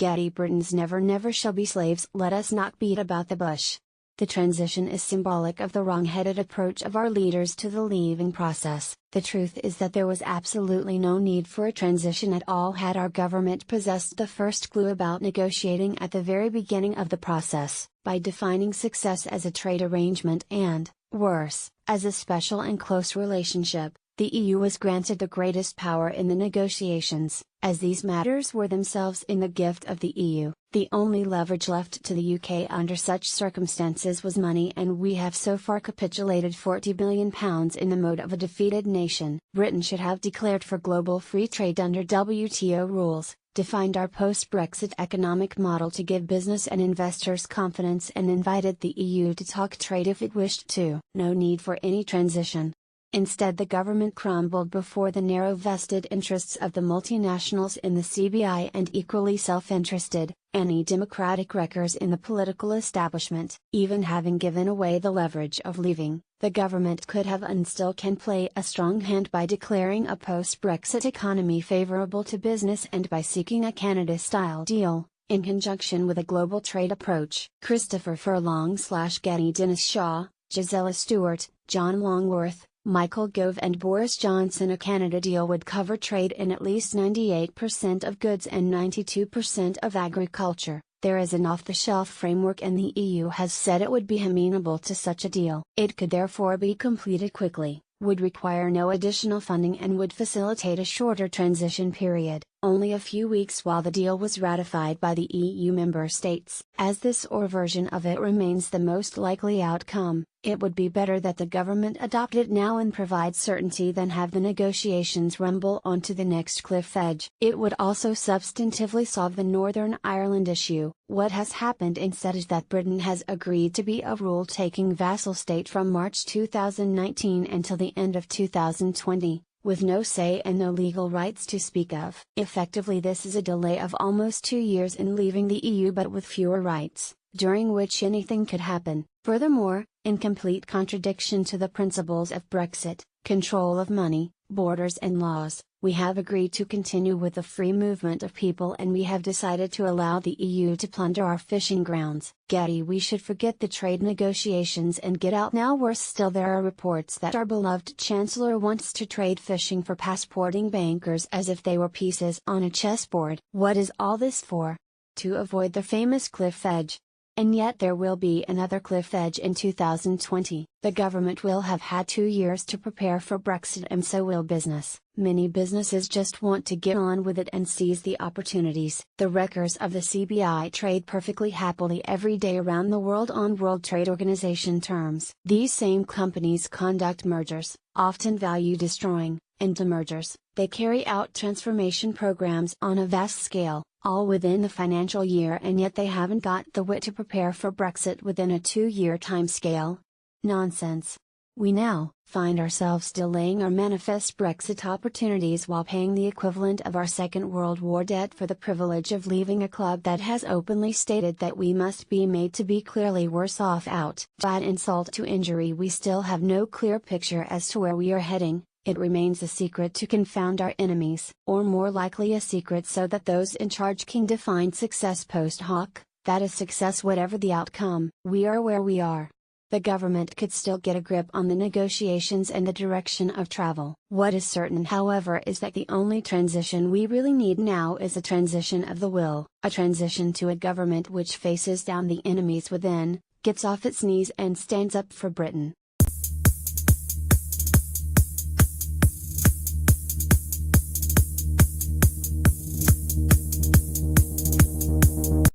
Getty Britons never shall be slaves. Let us not beat about the bush. The transition is symbolic of the wrong-headed approach of our leaders to the leaving process. The truth is that there was absolutely no need for a transition at all had our government possessed the first clue about negotiating at the very beginning of the process, by defining success as a trade arrangement and, worse, as a special and close relationship. The EU was granted the greatest power in the negotiations, as these matters were themselves in the gift of the EU. The only leverage left to the UK under such circumstances was money, and we have so far capitulated £40 billion in the mode of a defeated nation. Britain should have declared for global free trade under WTO rules, defined our post-Brexit economic model to give business and investors confidence, and invited the EU to talk trade if it wished to. No need for any transition. Instead, the government crumbled before the narrow vested interests of the multinationals in the CBI and equally self-interested, anti-democratic wreckers in the political establishment. Even having given away the leverage of leaving, the government could have and still can play a strong hand by declaring a post-Brexit economy favorable to business and by seeking a Canada-style deal, in conjunction with a global trade approach. Christopher Furlong/Getty, Dennis Shaw, Gisela Stewart, John Longworth, Michael Gove and Boris Johnson. A Canada deal would cover trade in at least 98% of goods and 92% of agriculture. There is an off-the-shelf framework, and the EU has said it would be amenable to such a deal. It could therefore be completed quickly, would require no additional funding, and would facilitate a shorter transition period, only a few weeks, while the deal was ratified by the EU member states. As this or version of it remains the most likely outcome, it would be better that the government adopt it now and provide certainty than have the negotiations rumble on to the next cliff edge. It would also substantively solve the Northern Ireland issue. What has happened instead is that Britain has agreed to be a rule-taking vassal state from March 2019 until the end of 2020. With no say and no legal rights to speak of. Effectively, this is a delay of almost 2 years in leaving the EU, but with fewer rights, during which anything could happen. Furthermore, in complete contradiction to the principles of Brexit, control of money, borders and laws, we have agreed to continue with the free movement of people, and we have decided to allow the EU to plunder our fishing grounds. Getty, we should forget the trade negotiations and get out now. Worse still, there are reports that our beloved Chancellor wants to trade fishing for passporting bankers as if they were pieces on a chessboard. What is all this for? To avoid the famous cliff edge. And yet there will be another cliff edge in 2020. The government will have had 2 years to prepare for Brexit, and so will business. Many businesses just want to get on with it and seize the opportunities. The wreckers of the CBI trade perfectly happily every day around the world on World Trade Organization terms. These same companies conduct mergers, often value destroying, and demergers. They carry out transformation programs on a vast scale, all within the financial year, and yet they haven't got the wit to prepare for Brexit within a 2-year timescale. Nonsense. We now find ourselves delaying our manifest Brexit opportunities while paying the equivalent of our Second World War debt for the privilege of leaving a club that has openly stated that we must be made to be clearly worse off out. To add insult to injury, we still have no clear picture as to where we are heading. It remains a secret to confound our enemies, or more likely a secret so that those in charge can define success post hoc, that is success whatever the outcome. We are where we are. The government could still get a grip on the negotiations and the direction of travel. What is certain, however, is that the only transition we really need now is a transition of the will, a transition to a government which faces down the enemies within, gets off its knees and stands up for Britain.